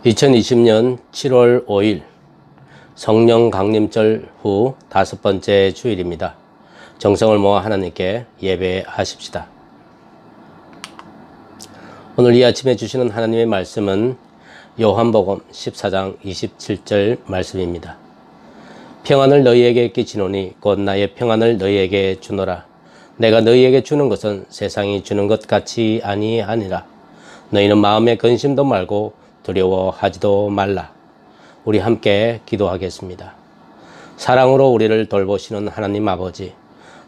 2020년 7월 5일 성령 강림절 후 5번째 주일입니다. 정성을 모아 하나님께 예배하십시다. 오늘 이 아침에 주시는 하나님의 말씀은 요한복음 14장 27절 말씀입니다. 평안을 너희에게 끼치노니 곧 나의 평안을 너희에게 주노라. 내가 너희에게 주는 것은 세상이 주는 것 같이 아니하니라. 너희는 마음에 근심도 말고 두려워하지도 말라. 우리 함께 기도하겠습니다. 사랑으로 우리를 돌보시는 하나님 아버지,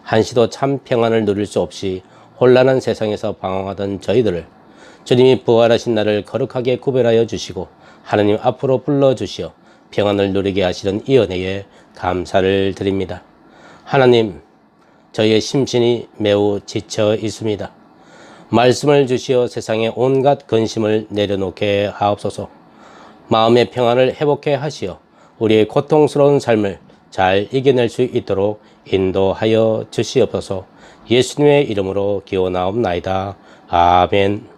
한시도 참 평안을 누릴 수 없이 혼란한 세상에서 방황하던 저희들을 주님이 부활하신 날을 거룩하게 구별하여 주시고 하나님 앞으로 불러주시어 평안을 누리게 하시는 이 은혜에 감사를 드립니다. 하나님, 저희의 심신이 매우 지쳐 있습니다. 말씀을 주시어 세상의 온갖 근심을 내려놓게 하옵소서. 마음의 평안을 회복해 하시어 우리의 고통스러운 삶을 잘 이겨낼 수 있도록 인도하여 주시옵소서. 예수님의 이름으로 기원하옵나이다. 아멘.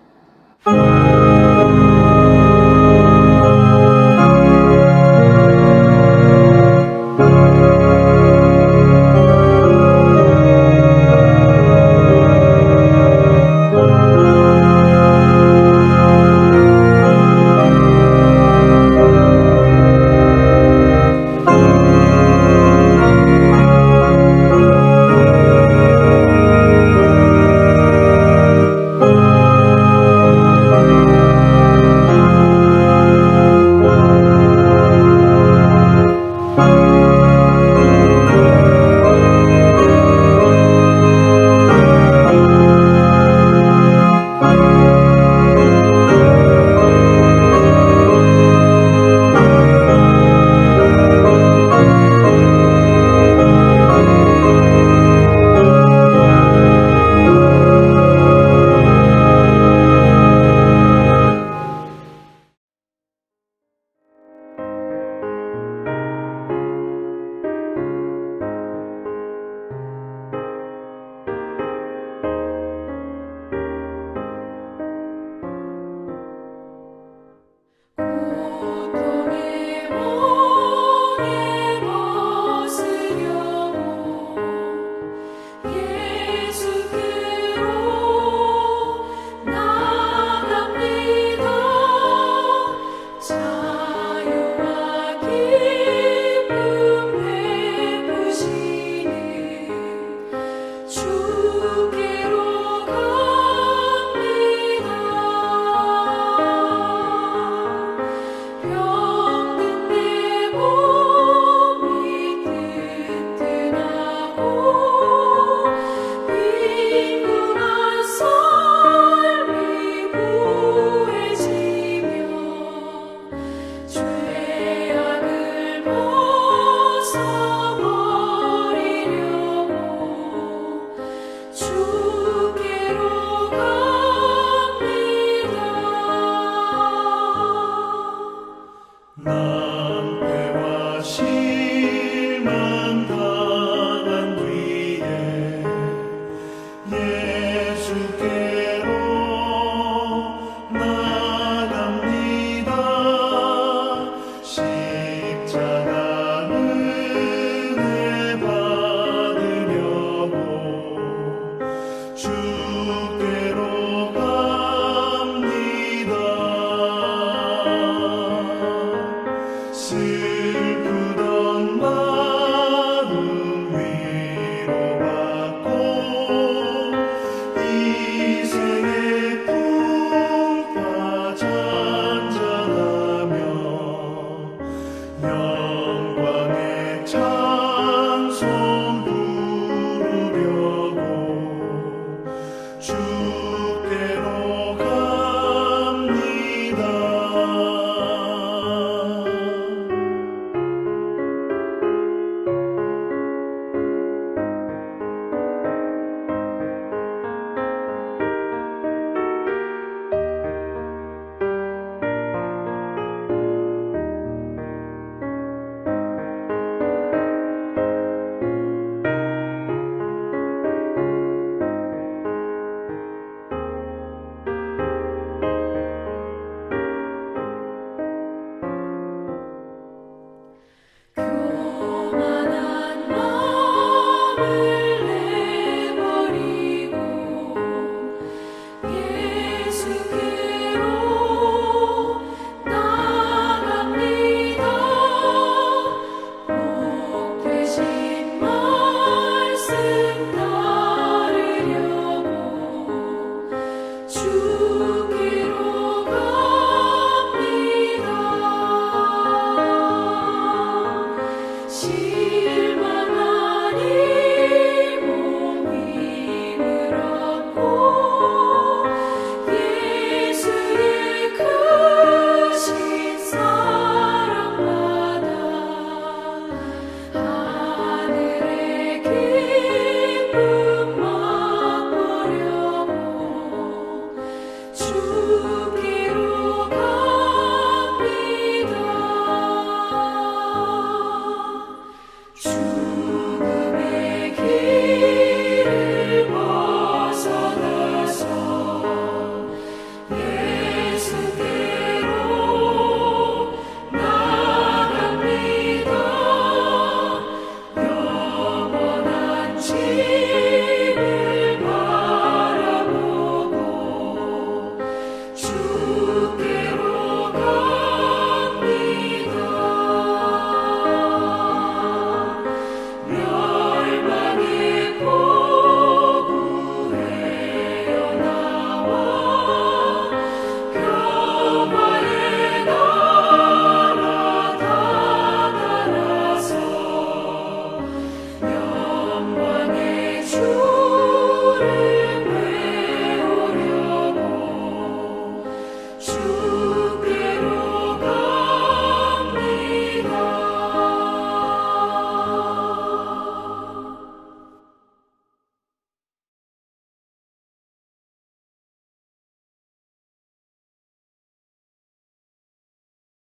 주께로 갑니다.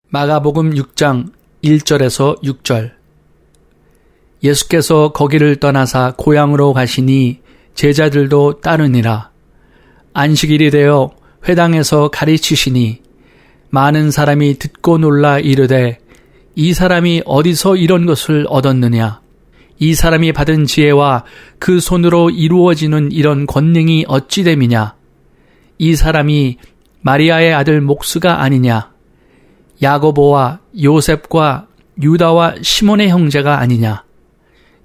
마가복음 6장 1절에서 6절. 예수께서 거기를 떠나사 고향으로 가시니 제자들도 따르니라. 안식일이 되어 회당에서 가르치시니 많은 사람이 듣고 놀라 이르되 이 사람이 어디서 이런 것을 얻었느냐? 이 사람이 받은 지혜와 그 손으로 이루어지는 이런 권능이 어찌 됨이냐? 이 사람이 마리아의 아들 목수가 아니냐? 야고보와 요셉과 유다와 시몬의 형제가 아니냐?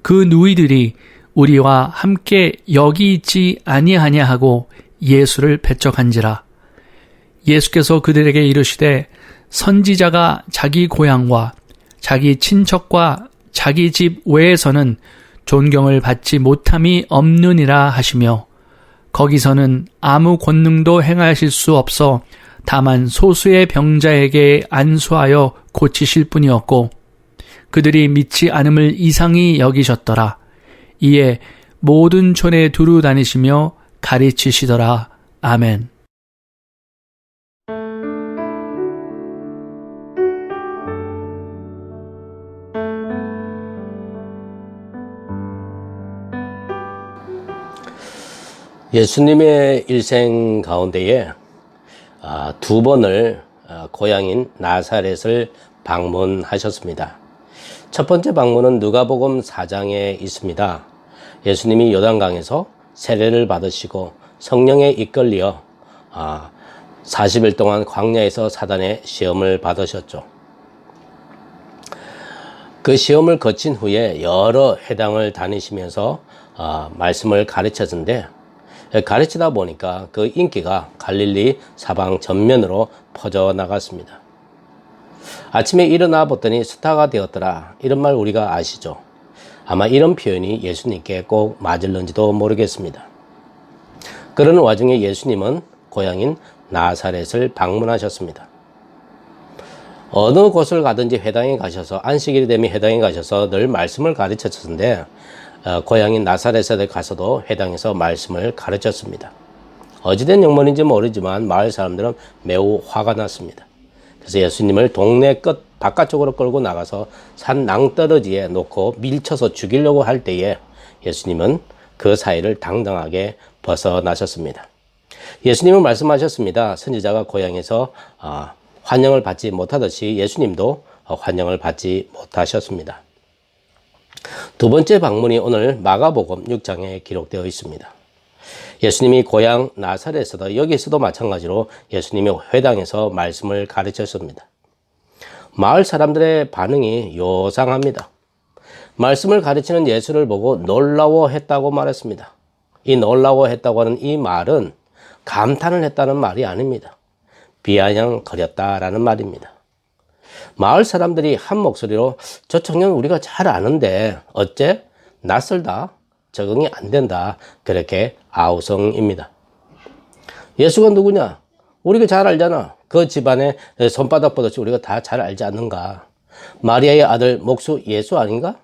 그 누이들이 우리와 함께 여기 있지 아니하냐 하고 예수를 배척한지라. 예수께서 그들에게 이르시되 선지자가 자기 고향과 자기 친척과 자기 집 외에서는 존경을 받지 못함이 없느니라 하시며 거기서는 아무 권능도 행하실 수 없어 다만 소수의 병자에게 안수하여 고치실 뿐이었고 그들이 믿지 않음을 이상히 여기셨더라. 이에 모든 촌에 두루 다니시며 가르치시더라. 아멘. 예수님의 일생 가운데에 두 번을 고향인 나사렛을 방문하셨습니다. 첫 번째 방문은 누가복음 4장에 있습니다. 예수님이 요단강에서 세례를 받으시고 성령에 이끌려 40일 동안 광야에서 사단의 시험을 받으셨죠. 그 시험을 거친 후에 여러 회당을 다니시면서 말씀을 가르쳤는데 가르치다 보니까 그 인기가 갈릴리 사방 전면으로 퍼져나갔습니다. 아침에 일어나 보더니 스타가 되었더라. 이런 말 우리가 아시죠? 아마 이런 표현이 예수님께 꼭 맞을는지도 모르겠습니다. 그러는 와중에 예수님은 고향인 나사렛을 방문하셨습니다. 어느 곳을 가든지 회당에 가셔서 안식일이 되면 회당에 가셔서 늘 말씀을 가르쳤는데 고향인 나사렛에 가서도 회당에서 말씀을 가르쳤습니다. 어찌된 영문인지 모르지만 마을 사람들은 매우 화가 났습니다. 그래서 예수님을 동네 끝 바깥쪽으로 끌고 나가서 산 낭떠러지에 놓고 밀쳐서 죽이려고 할 때에 예수님은 그 사이를 당당하게 벗어나셨습니다. 예수님은 말씀하셨습니다. 선지자가 고향에서 환영을 받지 못하듯이 예수님도 환영을 받지 못하셨습니다. 두 번째 방문이 오늘 마가복음 6장에 기록되어 있습니다. 예수님이 고향 나사렛에서도 여기서도 마찬가지로 예수님이 회당에서 말씀을 가르쳤습니다. 마을 사람들의 반응이 요상합니다. 말씀을 가르치는 예수를 보고 놀라워했다고 말했습니다. 이 놀라워했다고 하는 이 말은 감탄을 했다는 말이 아닙니다. 비아냥거렸다라는 말입니다. 마을 사람들이 한 목소리로 저 청년 우리가 잘 아는데 어째 낯설다, 적응이 안 된다, 그렇게 아우성입니다. 예수가 누구냐? 우리가 잘 알잖아. 그 집안의 손바닥 보듯이 우리가 다 잘 알지 않는가? 마리아의 아들 목수 예수 아닌가?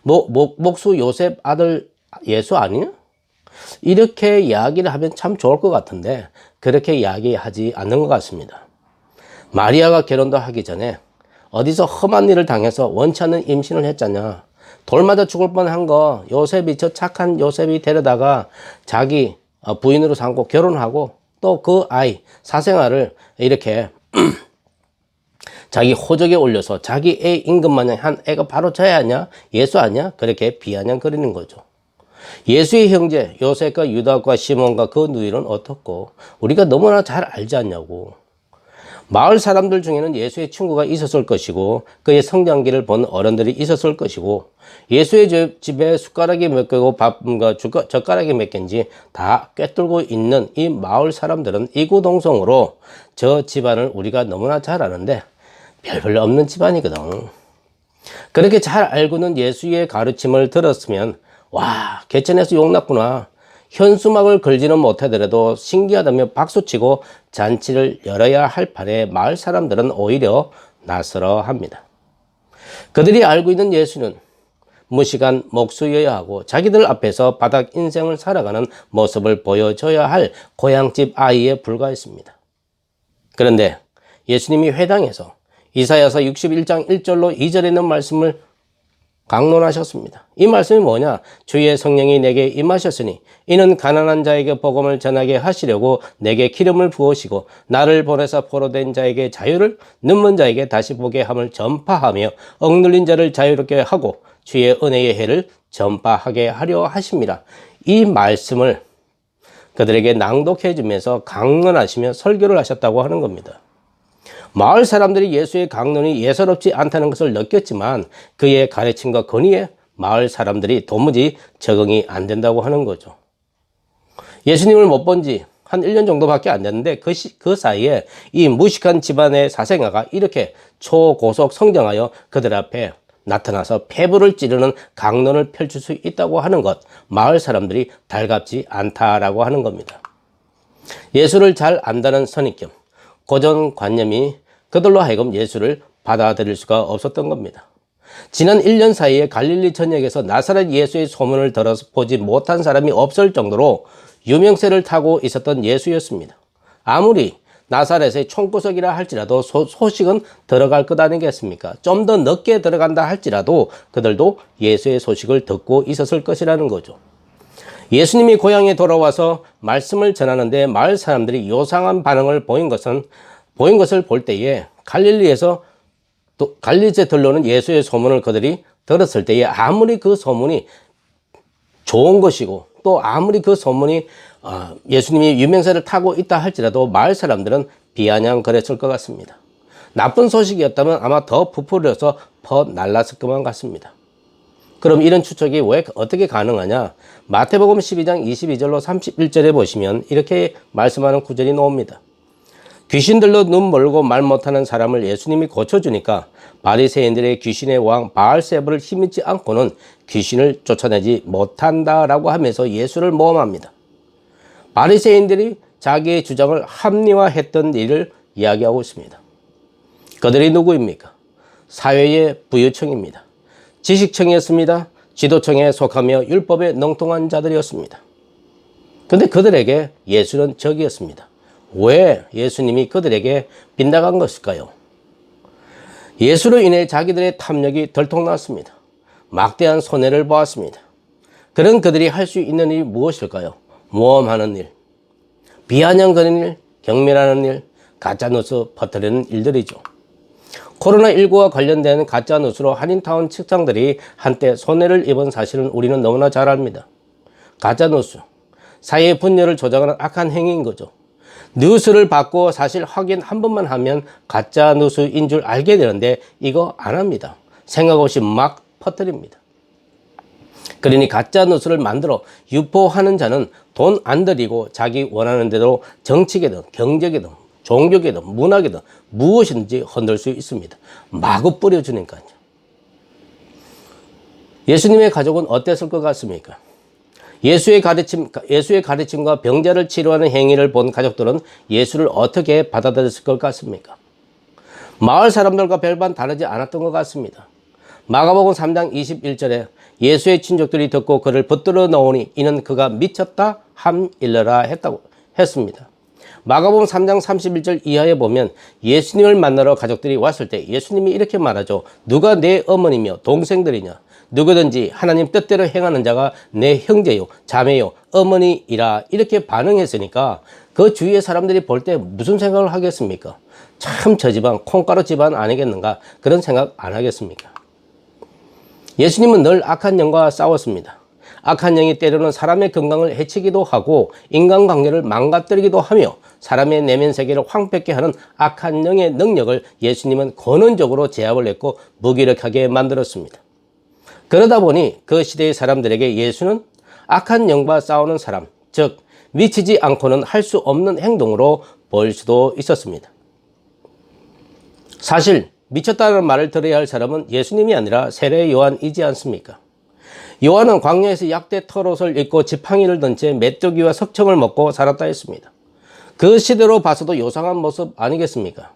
목수 요셉 아들 예수 아니냐? 이렇게 이야기를 하면 참 좋을 것 같은데 그렇게 이야기하지 않는 것 같습니다. 마리아가 결혼도 하기 전에 어디서 험한 일을 당해서 원치 않는 임신을 했잖냐. 돌 맞아 죽을 뻔한 거 요셉이, 저 착한 요셉이 데려다가 자기 부인으로 삼고 결혼하고 또 그 아이 사생아를 이렇게 자기 호적에 올려서 자기 애 임금마냥 한 애가 바로 저야 아니야? 예수 아니야? 그렇게 비아냥거리는 거죠. 예수의 형제 요셉과 유다과 시몬과 그 누이는 어떻고 우리가 너무나 잘 알지 않냐고. 마을 사람들 중에는 예수의 친구가 있었을 것이고 그의 성장기를 본 어른들이 있었을 것이고 예수의 집에 숟가락이 몇 개고 젓가락이 몇 개인지 다 꿰뚫고 있는 이 마을 사람들은 이구동성으로 저 집안을 우리가 너무나 잘 아는데 별로 없는 집안이거든. 그렇게 잘 알고는 예수의 가르침을 들었으면 와, 개천에서 용났구나. 현수막을 걸지는 못하더라도 신기하다며 박수치고 잔치를 열어야 할 판에 마을 사람들은 오히려 낯설어합니다. 그들이 알고 있는 예수는 무식한 목수여야 하고 자기들 앞에서 바닥 인생을 살아가는 모습을 보여줘야 할 고향집 아이에 불과했습니다. 그런데 예수님이 회당에서 이사야서 61장 1절로 2절에 있는 말씀을 강론하셨습니다. 이 말씀이 뭐냐? 주의 성령이 내게 임하셨으니 이는 가난한 자에게 복음을 전하게 하시려고 내게 기름을 부으시고 나를 보내사 포로된 자에게 자유를, 눈먼 자에게 다시 보게 함을 전파하며 억눌린 자를 자유롭게 하고 주의 은혜의 해를 전파하게 하려 하심이라. 이 말씀을 그들에게 낭독해 주면서 강론하시며 설교를 하셨다고 하는 겁니다. 마을 사람들이 예수의 강론이 예사롭지 않다는 것을 느꼈지만 그의 가르침과 권위에 마을 사람들이 도무지 적응이 안 된다고 하는 거죠. 예수님을 못 본 지 한 1년 정도밖에 안 됐는데 그 사이에 이 무식한 집안의 사생아가 이렇게 초고속 성장하여 그들 앞에 나타나서 폐부를 찌르는 강론을 펼칠 수 있다고 하는 것, 마을 사람들이 달갑지 않다라고 하는 겁니다. 예수를 잘 안다는 선입견, 고정관념이 그들로 하여금 예수를 받아들일 수가 없었던 겁니다. 지난 1년 사이에 갈릴리 전역에서 나사렛 예수의 소문을 들어서 보지 못한 사람이 없을 정도로 유명세를 타고 있었던 예수였습니다. 아무리 나사렛의 총구석이라 할지라도 소식은 들어갈 것 아니겠습니까? 좀 더 늦게 들어간다 할지라도 그들도 예수의 소식을 듣고 있었을 것이라는 거죠. 예수님이 고향에 돌아와서 말씀을 전하는데 마을 사람들이 요상한 반응을 보인 것을 볼 때에 갈릴리에서 또 갈릴리에 들러오는 예수의 소문을 그들이 들었을 때에 아무리 그 소문이 좋은 것이고 또 아무리 그 소문이 예수님이 유명세를 타고 있다 할지라도 마을 사람들은 비아냥거렸을 것 같습니다. 나쁜 소식이었다면 아마 더 부풀려서 날랐을 것만 같습니다. 그럼 이런 추측이 왜 어떻게 가능하냐? 마태복음 12장 22절로 31절에 보시면 이렇게 말씀하는 구절이 나옵니다. 귀신들로 눈 멀고 말 못하는 사람을 예수님이 고쳐주니까 바리새인들의 귀신의 왕 바알세불을 힘입지 않고는 귀신을 쫓아내지 못한다라고 하면서 예수를 모함합니다. 바리새인들이 자기의 주장을 합리화했던 일을 이야기하고 있습니다. 그들이 누구입니까? 사회의 부유층입니다. 지식층이었습니다. 지도층에 속하며 율법에 능통한 자들이었습니다. 그런데 그들에게 예수는 적이었습니다. 왜 예수님이 그들에게 빗나간 것일까요? 예수로 인해 자기들의 탐욕이 들통났습니다. 막대한 손해를 보았습니다. 그런 그들이 할 수 있는 일이 무엇일까요? 모험하는 일, 비아냥거리는 일, 경멸하는 일, 가짜뉴스 퍼뜨리는 일들이죠. 코로나19와 관련된 가짜뉴스로 한인타운 책장들이 한때 손해를 입은 사실은 우리는 너무나 잘 압니다. 가짜뉴스, 사회의 분열을 조장하는 악한 행위인 거죠. 뉴스를 받고 사실 확인 한 번만 하면 가짜 뉴스인 줄 알게 되는데 이거 안 합니다. 생각 없이 막 퍼뜨립니다. 그러니 가짜 뉴스를 만들어 유포하는 자는 돈 안 들이고 자기 원하는 대로 정치계든 경제계든 종교계든 문화계든 무엇이든지 흔들 수 있습니다. 마구 뿌려주니까요. 예수님의 가족은 어땠을 것 같습니까? 예수의 가르침과 병자를 치료하는 행위를 본 가족들은 예수를 어떻게 받아들였을 것 같습니까? 마을 사람들과 별반 다르지 않았던 것 같습니다. 마가복음 3장 21절에 예수의 친족들이 듣고 그를 붙들어 놓으니 이는 그가 미쳤다 함일러라 했습니다. 마가복음 3장 31절 이하에 보면 예수님을 만나러 가족들이 왔을 때 예수님이 이렇게 말하죠. 누가 내 어머니며 동생들이냐? 누구든지 하나님 뜻대로 행하는 자가 내 형제요, 자매요, 어머니이라 이렇게 반응했으니까 그 주위의 사람들이 볼 때 무슨 생각을 하겠습니까? 참 저 집안 콩가루 집안 아니겠는가 그런 생각 안 하겠습니까? 예수님은 늘 악한 영과 싸웠습니다. 악한 영이 때로는 사람의 건강을 해치기도 하고 인간관계를 망가뜨리기도 하며 사람의 내면 세계를 황폐케 하는 악한 영의 능력을 예수님은 권원적으로 제압을 했고 무기력하게 만들었습니다. 그러다 보니 그 시대의 사람들에게 예수는 악한 영과 싸우는 사람, 즉 미치지 않고는 할 수 없는 행동으로 보일 수도 있었습니다. 사실 미쳤다는 말을 들어야 할 사람은 예수님이 아니라 세례 요한이지 않습니까? 요한은 광야에서 약대 털옷을 입고 지팡이를 든 채 메뚜기와 석청을 먹고 살았다 했습니다. 그 시대로 봐서도 요상한 모습 아니겠습니까?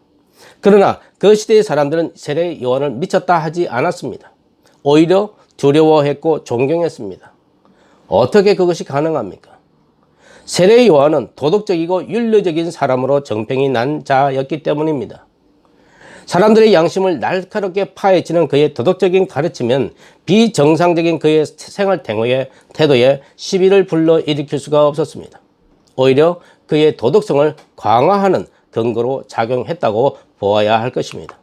그러나 그 시대의 사람들은 세례 요한을 미쳤다 하지 않았습니다. 오히려 두려워했고 존경했습니다. 어떻게 그것이 가능합니까? 세례 요한은 도덕적이고 윤리적인 사람으로 정평이 난 자였기 때문입니다. 사람들의 양심을 날카롭게 파헤치는 그의 도덕적인 가르침은 비정상적인 그의 생활 태도에 시비를 불러일으킬 수가 없었습니다. 오히려 그의 도덕성을 강화하는 근거로 작용했다고 보아야 할 것입니다.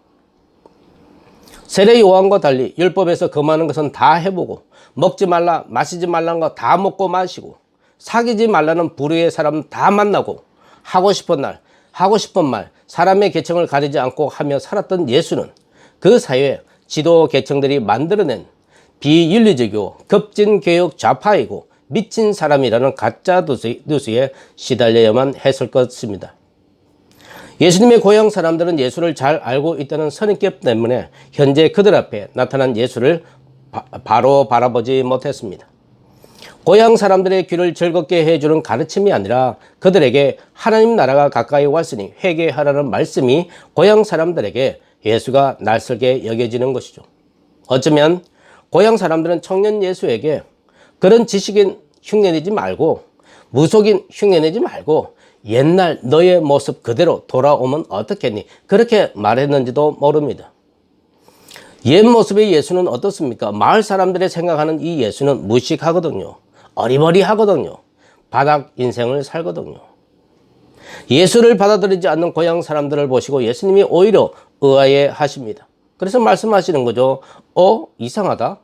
세례 요한과 달리 율법에서 금하는 것은 다 해보고 먹지 말라 마시지 말라는 거 다 먹고 마시고 사귀지 말라는 부류의 사람 다 만나고 하고 싶은 날 하고 싶은 말 사람의 계층을 가리지 않고 하며 살았던 예수는 그 사회에 지도 계층들이 만들어낸 비윤리적이고 급진교육 좌파이고 미친 사람이라는 가짜 뉴스에 시달려야만 했을 것입니다. 예수님의 고향 사람들은 예수를 잘 알고 있다는 선입견 때문에 현재 그들 앞에 나타난 예수를 바로 바라보지 못했습니다. 고향 사람들의 귀를 즐겁게 해주는 가르침이 아니라 그들에게 하나님 나라가 가까이 왔으니 회개하라는 말씀이 고향 사람들에게 예수가 낯설게 여겨지는 것이죠. 어쩌면 고향 사람들은 청년 예수에게 그런 지식인 흉내내지 말고 무속인 흉내내지 말고 옛날 너의 모습 그대로 돌아오면 어떻겠니? 그렇게 말했는지도 모릅니다. 옛 모습의 예수는 어떻습니까? 마을 사람들이 생각하는 이 예수는 무식하거든요. 어리버리하거든요. 바닥 인생을 살거든요. 예수를 받아들이지 않는 고향 사람들을 보시고 예수님이 오히려 의아해 하십니다. 그래서 말씀하시는 거죠. 이상하다.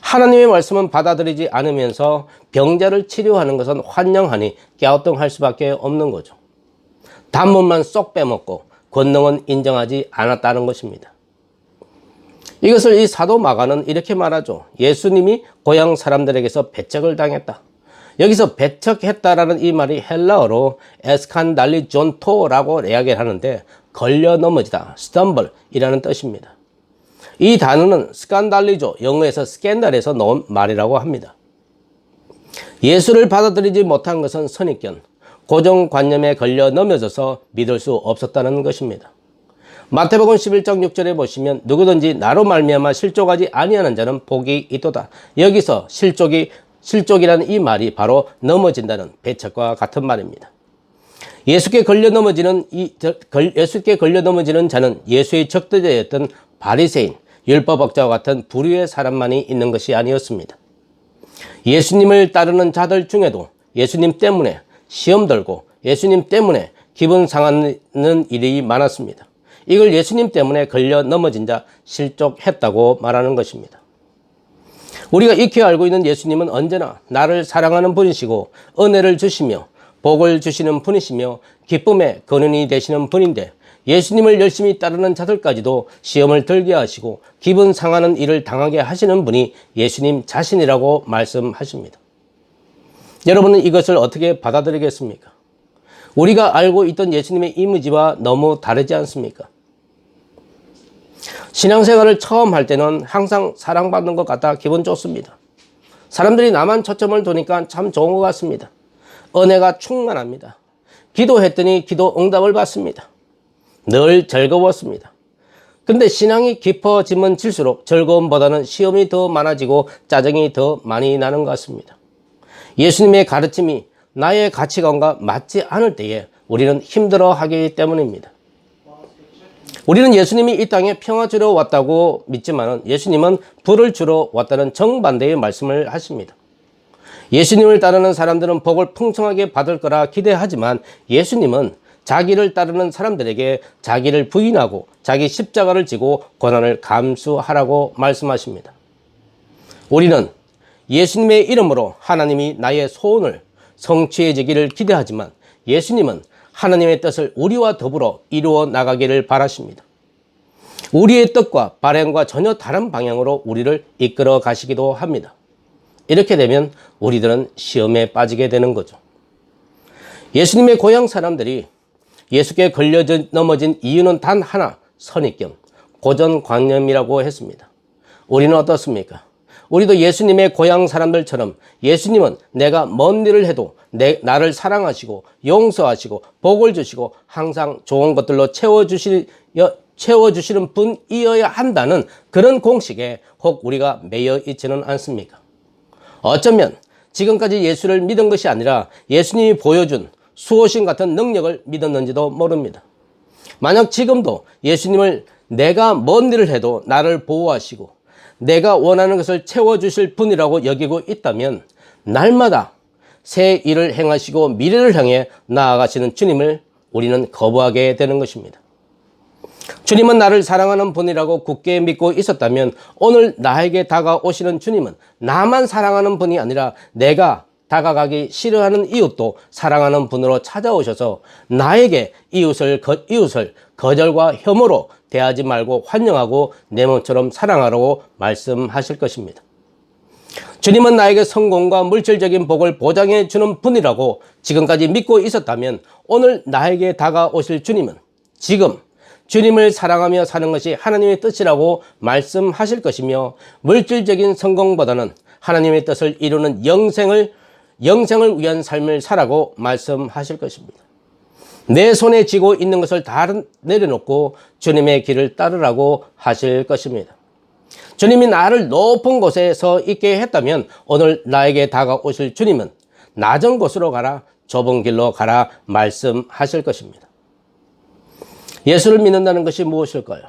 하나님의 말씀은 받아들이지 않으면서 병자를 치료하는 것은 환영하니 갸우뚱할 수밖에 없는 거죠. 단문만 쏙 빼먹고 권능은 인정하지 않았다는 것입니다. 이것을 이 사도 마가는 이렇게 말하죠. 예수님이 고향 사람들에게서 배척을 당했다. 여기서 배척했다라는 이 말이 헬라어로 에스칸달리존토라고 이야기를 하는데 걸려 넘어지다, stumble이라는 뜻입니다. 이 단어는 스칸달리조, 영어에서 스캔들에서 나온 말이라고 합니다. 예수를 받아들이지 못한 것은 선입견, 고정관념에 걸려 넘어져서 믿을 수 없었다는 것입니다. 마태복음 11장 6절에 보시면 누구든지 나로 말미암아 실족하지 아니하는 자는 복이 있도다. 여기서 실족이라는 이 말이 바로 넘어진다는 배척과 같은 말입니다. 예수께 걸려 넘어지는 자는 예수의 적대자였던 바리새인, 율법학자와 같은 부류의 사람만이 있는 것이 아니었습니다. 예수님을 따르는 자들 중에도 예수님 때문에 시험 들고 예수님 때문에 기분 상하는 일이 많았습니다. 이걸 예수님 때문에 걸려 넘어진 자, 실족했다고 말하는 것입니다. 우리가 익히 알고 있는 예수님은 언제나 나를 사랑하는 분이시고 은혜를 주시며 복을 주시는 분이시며 기쁨의 근원이 되시는 분인데 예수님을 열심히 따르는 자들까지도 시험을 들게 하시고 기분 상하는 일을 당하게 하시는 분이 예수님 자신이라고 말씀하십니다. 여러분은 이것을 어떻게 받아들이겠습니까? 우리가 알고 있던 예수님의 이미지와 너무 다르지 않습니까? 신앙생활을 처음 할 때는 항상 사랑받는 것 같아 기분 좋습니다. 사람들이 나만 초점을 두니까 참 좋은 것 같습니다. 은혜가 충만합니다. 기도했더니 기도 응답을 받습니다. 늘 즐거웠습니다. 근데 신앙이 깊어지면 질수록 즐거움보다는 시험이 더 많아지고 짜증이 더 많이 나는 것 같습니다. 예수님의 가르침이 나의 가치관과 맞지 않을 때에 우리는 힘들어하기 때문입니다. 우리는 예수님이 이 땅에 평화 주러 왔다고 믿지만 예수님은 불을 주러 왔다는 정반대의 말씀을 하십니다. 예수님을 따르는 사람들은 복을 풍성하게 받을 거라 기대하지만 예수님은 자기를 따르는 사람들에게 자기를 부인하고 자기 십자가를 지고 고난을 감수하라고 말씀하십니다. 우리는 예수님의 이름으로 하나님이 나의 소원을 성취해지기를 기대하지만 예수님은 하나님의 뜻을 우리와 더불어 이루어 나가기를 바라십니다. 우리의 뜻과 바람과 전혀 다른 방향으로 우리를 이끌어 가시기도 합니다. 이렇게 되면 우리들은 시험에 빠지게 되는 거죠. 예수님의 고향 사람들이 예수께 걸려 넘어진 이유는 단 하나, 선입견, 고정관념이라고 했습니다. 우리는 어떻습니까? 우리도 예수님의 고향 사람들처럼 예수님은 내가 뭔 일을 해도 나를 사랑하시고 용서하시고 복을 주시고 항상 좋은 것들로 채워주시는 분이어야 한다는 그런 공식에 혹 우리가 매여 있지는 않습니까? 어쩌면 지금까지 예수를 믿은 것이 아니라 예수님이 보여준 수호신 같은 능력을 믿었는지도 모릅니다. 만약 지금도 예수님을 내가 뭔 일을 해도 나를 보호하시고 내가 원하는 것을 채워주실 분이라고 여기고 있다면 날마다 새 일을 행하시고 미래를 향해 나아가시는 주님을 우리는 거부하게 되는 것입니다. 주님은 나를 사랑하는 분이라고 굳게 믿고 있었다면 오늘 나에게 다가오시는 주님은 나만 사랑하는 분이 아니라 내가 다가가기 싫어하는 이웃도 사랑하는 분으로 찾아오셔서 나에게 이웃을 거절과 혐오로 대하지 말고 환영하고 내 몸처럼 사랑하라고 말씀하실 것입니다. 주님은 나에게 성공과 물질적인 복을 보장해 주는 분이라고 지금까지 믿고 있었다면 오늘 나에게 다가오실 주님은 지금 주님을 사랑하며 사는 것이 하나님의 뜻이라고 말씀하실 것이며 물질적인 성공보다는 하나님의 뜻을 이루는 영생을 위한 삶을 살라고 말씀하실 것입니다. 내 손에 쥐고 있는 것을 다 내려놓고 주님의 길을 따르라고 하실 것입니다. 주님이 나를 높은 곳에 서 있게 했다면 오늘 나에게 다가오실 주님은 낮은 곳으로 가라, 좁은 길로 가라 말씀하실 것입니다. 예수를 믿는다는 것이 무엇일까요?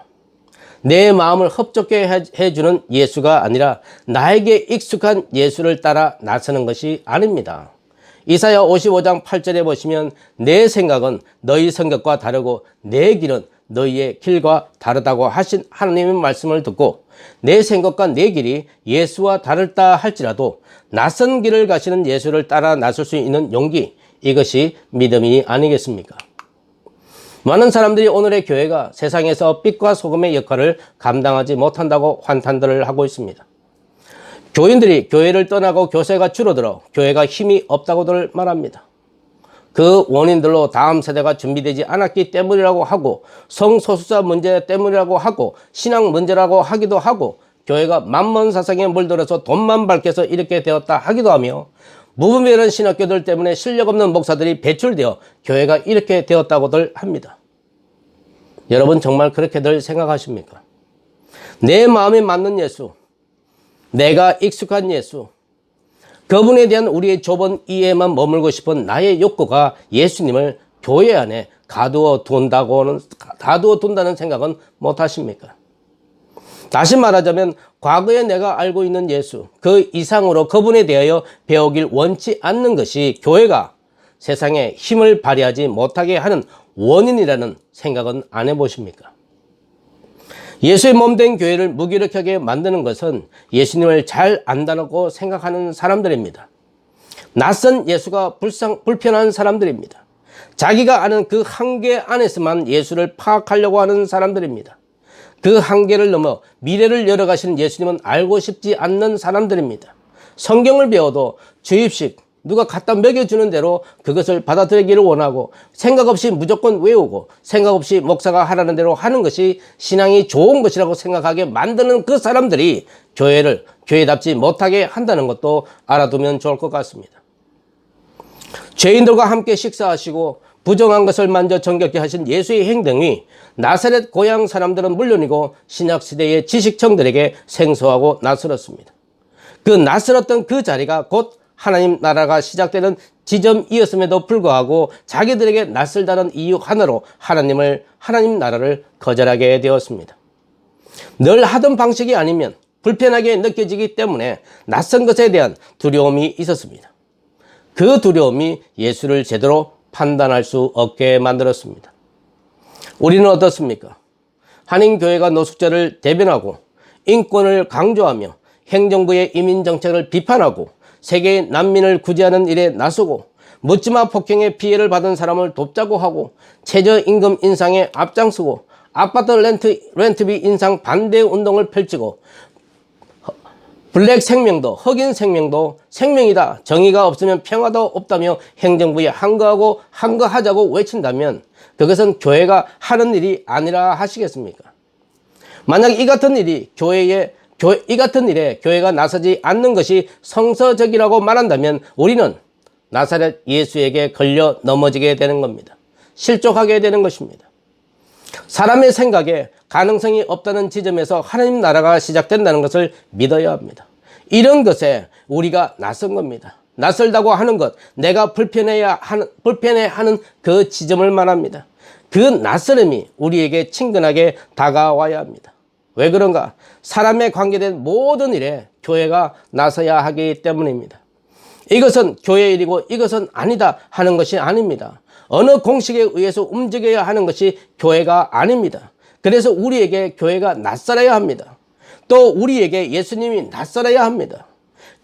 내 마음을 흡족해 해주는 예수가 아니라 나에게 익숙한 예수를 따라 나서는 것이 아닙니다. 이사야 55장 8절에 보시면 내 생각은 너희 생각과 다르고 내 길은 너희의 길과 다르다고 하신 하나님의 말씀을 듣고 내 생각과 내 길이 예수와 다르다 할지라도 낯선 길을 가시는 예수를 따라 나설 수 있는 용기, 이것이 믿음이 아니겠습니까? 많은 사람들이 오늘의 교회가 세상에서 빛과 소금의 역할을 감당하지 못한다고 환탄들을 하고 있습니다. 교인들이 교회를 떠나고 교세가 줄어들어 교회가 힘이 없다고들 말합니다. 그 원인들로 다음 세대가 준비되지 않았기 때문이라고 하고 성소수자 문제 때문이라고 하고 신앙 문제라고 하기도 하고 교회가 만몬 사상에 물들어서 돈만 밝혀서 이렇게 되었다 하기도 하며 무분별한 신학교들 때문에 실력 없는 목사들이 배출되어 교회가 이렇게 되었다고들 합니다. 여러분 정말 그렇게들 생각하십니까? 내 마음에 맞는 예수, 내가 익숙한 예수, 그분에 대한 우리의 좁은 이해만 머물고 싶은 나의 욕구가 예수님을 교회 안에 가두어 둔다는 생각은 못하십니까? 다시 말하자면 과거에 내가 알고 있는 예수, 그 이상으로 그분에 대하여 배우길 원치 않는 것이 교회가 세상에 힘을 발휘하지 못하게 하는 원인이라는 생각은 안 해보십니까? 예수의 몸된 교회를 무기력하게 만드는 것은 예수님을 잘 안다고 생각하는 사람들입니다. 낯선 예수가 불편한 사람들입니다. 자기가 아는 그 한계 안에서만 예수를 파악하려고 하는 사람들입니다. 그 한계를 넘어 미래를 열어가시는 예수님은 알고 싶지 않는 사람들입니다. 성경을 배워도 주입식, 누가 갖다 먹여주는 대로 그것을 받아들이기를 원하고 생각 없이 무조건 외우고 생각 없이 목사가 하라는 대로 하는 것이 신앙이 좋은 것이라고 생각하게 만드는 그 사람들이 교회를 교회답지 못하게 한다는 것도 알아두면 좋을 것 같습니다. 죄인들과 함께 식사하시고 부정한 것을 만져 정결케 하신 예수의 행동이 나사렛 고향 사람들은 물론이고 신약시대의 지식청들에게 생소하고 낯설었습니다. 그 낯설었던 그 자리가 곧 하나님 나라가 시작되는 지점이었음에도 불구하고 자기들에게 낯설다는 이유 하나로 하나님 나라를 거절하게 되었습니다. 늘 하던 방식이 아니면 불편하게 느껴지기 때문에 낯선 것에 대한 두려움이 있었습니다. 그 두려움이 예수를 제대로 판단할 수 없게 만들었습니다. 우리는 어떻습니까? 한인교회가 노숙자를 대변하고 인권을 강조하며 행정부의 이민정책을 비판하고 세계의 난민을 구제하는 일에 나서고 묻지마 폭행의 피해를 받은 사람을 돕자고 하고 최저임금 인상에 앞장서고 아파트 렌트비 인상 반대 운동을 펼치고 블랙 생명도 흑인 생명도 생명이다, 정의가 없으면 평화도 없다며 행정부에 항거하자고 외친다면 그것은 교회가 하는 일이 아니라 하시겠습니까? 만약 이 같은 일이 교회에 이 같은 일에 교회가 나서지 않는 것이 성서적이라고 말한다면 우리는 나사렛 예수에게 걸려 넘어지게 되는 겁니다. 실족하게 되는 것입니다. 사람의 생각에 가능성이 없다는 지점에서 하나님 나라가 시작된다는 것을 믿어야 합니다. 이런 것에 우리가 나선 겁니다. 낯설다고 하는 것, 내가 불편해하는 그 지점을 말합니다. 그 낯설음이 우리에게 친근하게 다가와야 합니다. 왜 그런가? 사람에 관계된 모든 일에 교회가 나서야 하기 때문입니다. 이것은 교회 일이고 이것은 아니다 하는 것이 아닙니다. 어느 공식에 의해서 움직여야 하는 것이 교회가 아닙니다. 그래서 우리에게 교회가 낯설어야 합니다. 또 우리에게 예수님이 낯설어야 합니다.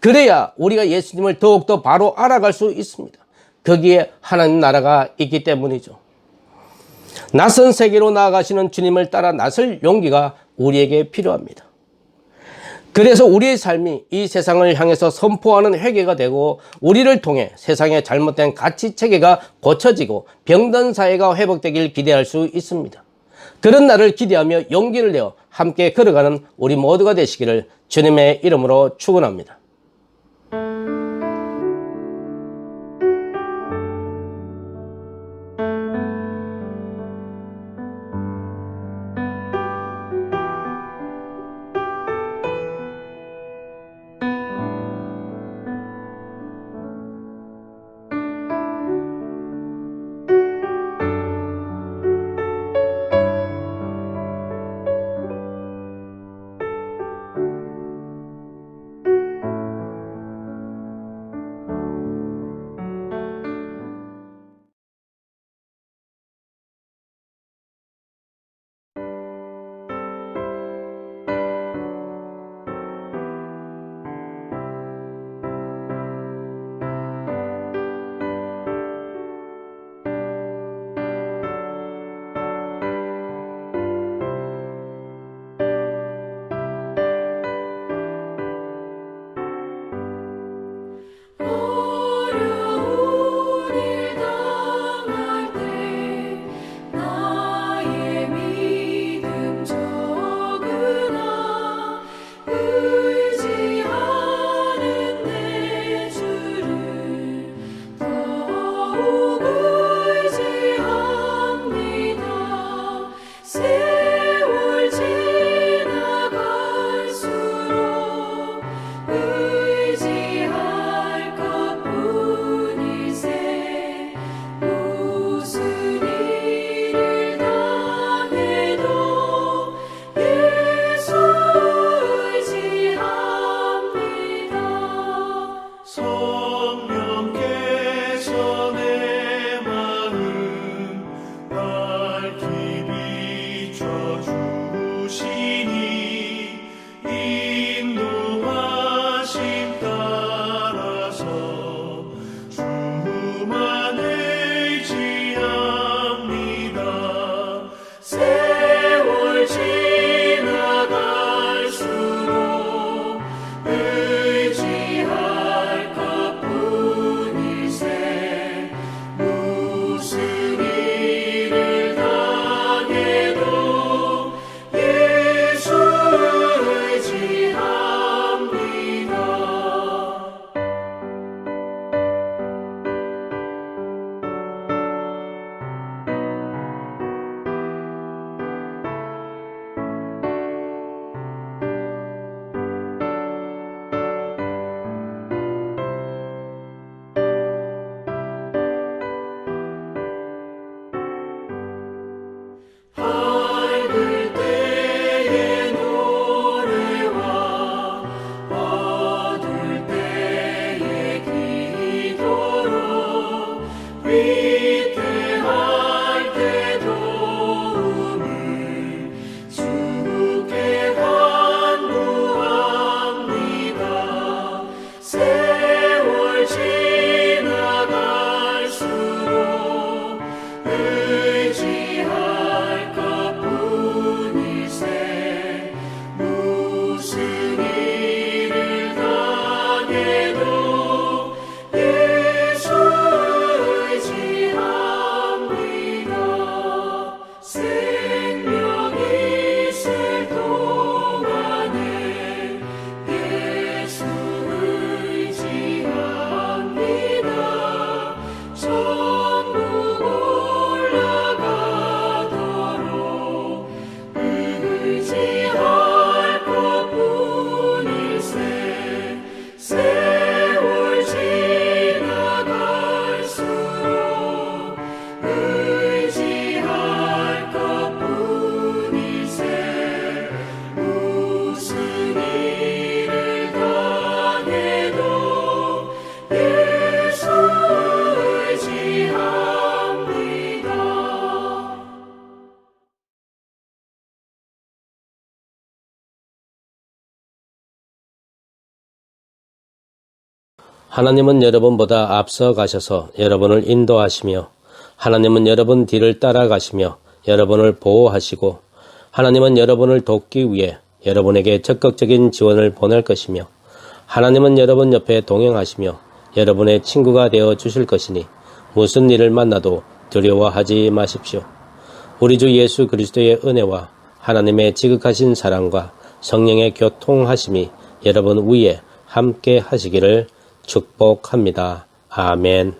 그래야 우리가 예수님을 더욱더 바로 알아갈 수 있습니다. 거기에 하나님 나라가 있기 때문이죠. 낯선 세계로 나아가시는 주님을 따라 나설 용기가 우리에게 필요합니다. 그래서 우리의 삶이 이 세상을 향해서 선포하는 회개가 되고 우리를 통해 세상의 잘못된 가치 체계가 고쳐지고 병든 사회가 회복되길 기대할 수 있습니다. 그런 날을 기대하며 용기를 내어 함께 걸어가는 우리 모두가 되시기를 주님의 이름으로 축원합니다. 하나님은 여러분보다 앞서 가셔서 여러분을 인도하시며 하나님은 여러분 뒤를 따라가시며 여러분을 보호하시고 하나님은 여러분을 돕기 위해 여러분에게 적극적인 지원을 보낼 것이며 하나님은 여러분 옆에 동행하시며 여러분의 친구가 되어 주실 것이니 무슨 일을 만나도 두려워하지 마십시오. 우리 주 예수 그리스도의 은혜와 하나님의 지극하신 사랑과 성령의 교통하심이 여러분 위에 함께 하시기를 축복합니다. 아멘.